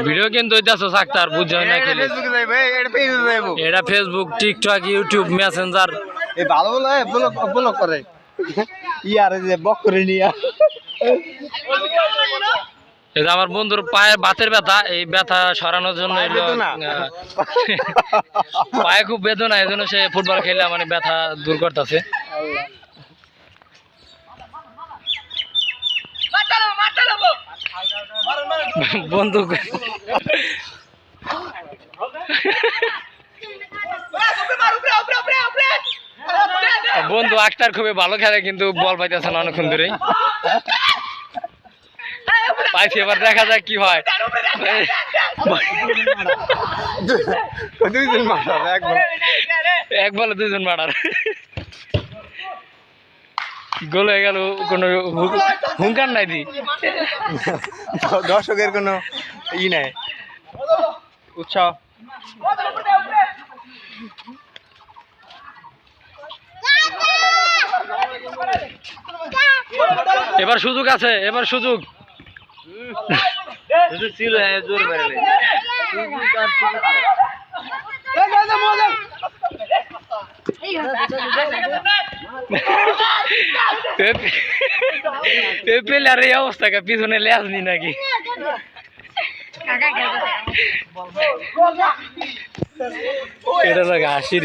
video কিন্তু হইতাছো সাক্তার বুঝছো না খেলে এটা ফেসবুক টিকটক ইউটিউব মেসেঞ্জার এই ভালো ব্লক করে ইয়ার যে বক করে নিয়া এটা আমার বন্ধুর পায়ে বাতের ব্যথা এই ব্যথা সরানোর জন্য পায়ে খুব বেদনা এই জন্য সে ফুটবল খেলে মানে ব্যথা দূর করতেছে বন্ধু বন্ধু আক্তার খুবই ভালো খেলে কিন্তু বল পাইতেছে না অনেকক্ষণ ধরে পাইছি এবার দেখা যাক কি হয় এক বলে দুজন মারার গোল হয়ে গেল কোনো হুঙ্কার নাই দি দর্শকের কোনো ই নাই উৎসাহ এবার সুযোগ আছে এবার সুযোগ ছিল জোর মেরে প্লেয়ার এই অবস্থা পিছনে লেজ নি নাকি এটা হাসির